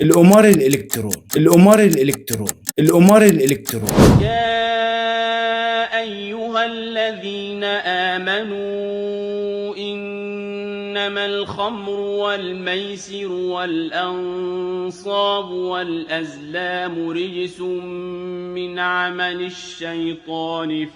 القمار الإلكتروني يا أيها الذين آمنوا إنما الخمر والميسر والأنصاب والأزلام رجس من عمل الشيطان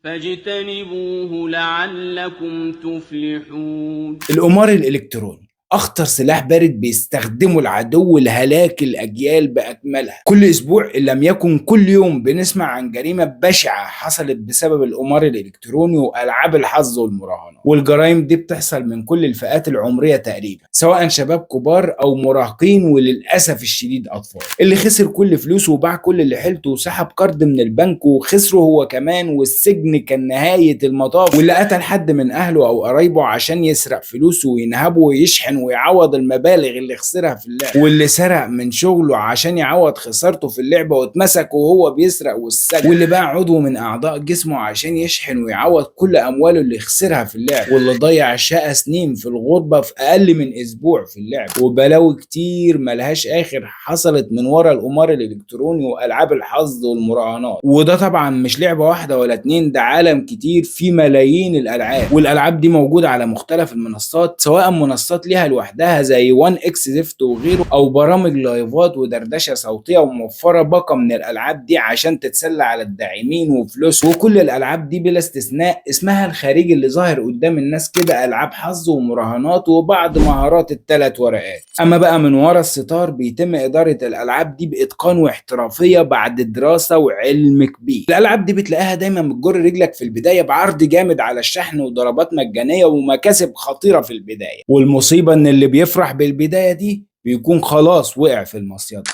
فاجتنبوه لعلكم تفلحون. القمار الإلكتروني أخطر سلاح بارد بيستخدمه العدو لهلاك الأجيال بأكملها. كل أسبوع إن لم يكن كل يوم بنسمع عن جريمة بشعة حصلت بسبب القمار الإلكتروني وألعاب الحظ والمراهنة، والجرائم دي بتحصل من كل الفئات العمرية تقريبا، سواء شباب كبار أو مراهقين، وللأسف الشديد أطفال. اللي خسر كل فلوسه وباع كل اللي حيلته وسحب قرض من البنك وخسره هو كمان، والسجن كان نهاية المطاف. واللي قتل حد من أهله أو قرايبه عشان يسرق فلوسه وينهبه ويشحن ويعوض المبالغ اللي خسرها في اللعبة. واللي سرق من شغله عشان يعوض خسارته في اللعبة واتمسك وهو بيسرق والسجن. واللي باع عضو من أعضاء جسمه عشان يشحن ويعوض كل أمواله اللي خسرها في اللعبة. واللي ضيع شقة سنين في الغربة في أقل من أسبوع في اللعبة. وبلاوي كتير ملهاش آخر حصلت من ورا القمار الإلكتروني وألعاب الحظ والمراهنات. وده طبعا مش لعبة واحدة ولا اتنين، ده عالم كتير فيه ملايين الألعاب. والألعاب دي موجودة على مختلف المنصات، سواء منصات ليها لوحدها زي 1 اكس زفت وغيره، او برامج لايفات ودردشه صوتيه وموفره باقه من الالعاب دي عشان تتسلى على الداعمين وفلوس. وكل الالعاب دي بلا استثناء اسمها الخارجي اللي ظاهر قدام الناس كده العاب حظ ومراهنات وبعض مهارات الثلاث ورقات. اما بقى من ورا الستار بيتم اداره الالعاب دي باتقان واحترافيه بعد دراسه وعلم كبير. الالعاب دي بتلاقيها دايما بتجر رجلك في البدايه بعرض جامد على الشحن وضربات مجانيه ومكاسب خطيره في البدايه. والمصيبه ان اللي بيفرح بالبدايه دي بيكون خلاص وقع في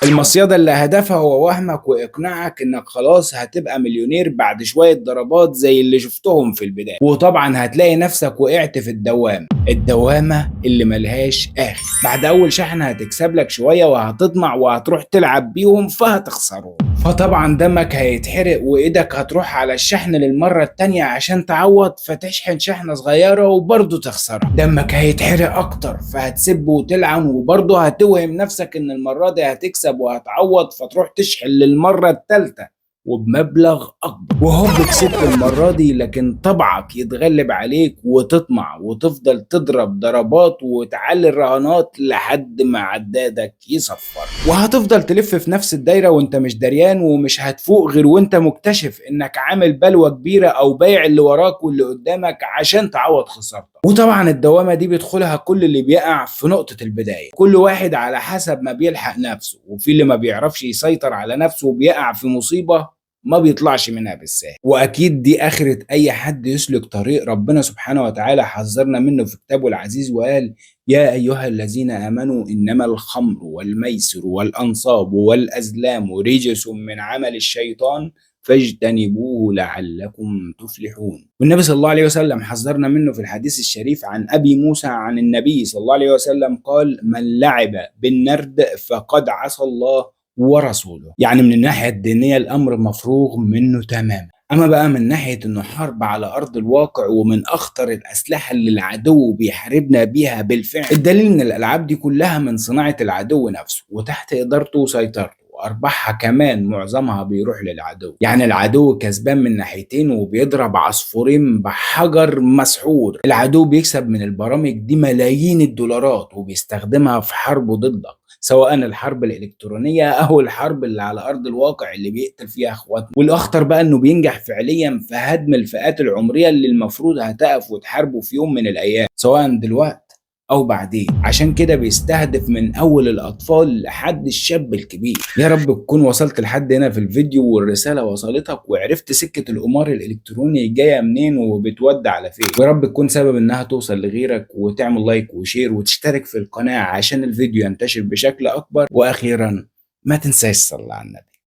المصيدة اللي هدفها هو وهمك واقناعك انك خلاص هتبقى مليونير بعد شوية ضربات زي اللي شفتهم في البداية. وطبعا هتلاقي نفسك وقعت في الدوامة اللي ملهاش اخر. بعد اول شحنة هتكسب لك شوية وهتطمع وهتروح تلعب بيهم فهتخسرهم، فطبعا دمك هيتحرق وايدك هتروح على الشحن للمرة التانية عشان تعوض، فتشحن شحنة صغيرة وبرضه تخسرها. دمك هيتحرق اكتر فهتسب وتلعن وبرضه هتوهم نفسك ان المرة دي هتكسب وهتعوض، فتروح تشحن للمرة التالتة وبمبلغ اكبر وهوب كسبت المرة دي، لكن طبعك يتغلب عليك وتطمع وتفضل تضرب ضربات وتعلي الرهانات لحد ما عدادك يصفر. وهتفضل تلف في نفس الدايرة وانت مش دريان، ومش هتفوق غير وانت مكتشف انك عامل بلوة كبيرة او بايع اللي وراك واللي قدامك عشان تعوض خسارتك. وطبعا الدوامة دي بيدخلها كل اللي بيقع في نقطة البداية، كل واحد على حسب ما بيلحق نفسه. وفي اللي ما بيعرفش يسيطر على نفسه وبيقع في مصيبة ما بيطلعش منها بالسهل. واكيد دي اخرة اي حد يسلك طريق ربنا سبحانه وتعالى حذرنا منه في كتابه العزيز وقال: يا ايها الذين امنوا انما الخمر والميسر والانصاب والازلام رجس من عمل الشيطان فاجتنبوه لعلكم تفلحون. والنبي صلى الله عليه وسلم حذرنا منه في الحديث الشريف عن ابي موسى عن النبي صلى الله عليه وسلم قال: من لعب بالنرد فقد عصى الله ورسوله. يعني من الناحية الدينية الأمر مفروغ منه تماما. أما بقى من ناحية إنه حرب على أرض الواقع ومن أخطر الأسلحة اللي العدو بيحاربنا بيها بالفعل، الدليل إن الألعاب دي كلها من صناعة العدو نفسه وتحت إدارته وسيطرته، وأرباحها كمان معظمها بيروح للعدو. يعني العدو كسبان من ناحيتين وبيضرب عصفورين بحجر مسحور. العدو بيكسب من البرامج دي ملايين الدولارات وبيستخدمها في حربه ضدك، سواء الحرب الإلكترونية أو الحرب اللي على أرض الواقع اللي بيقتل فيها أخواتنا. والأخطر بقى إنه بينجح فعليا في هدم الفئات العمرية اللي المفروض هتقف وتحاربه في يوم من الأيام، سواء دلوقتي أو بعدين. عشان كده بيستهدف من أول الأطفال لحد الشاب الكبير. يا رب تكون وصلت لحد هنا في الفيديو والرسالة وصلتك وعرفت سكة القمار الإلكتروني جاية منين وبتودي على فين. ويا رب تكون سبب إنها توصل لغيرك، وتعمل لايك وشير وتشترك في القناة عشان الفيديو ينتشر بشكل أكبر. وأخيرا ما تنساش صلى على النبي.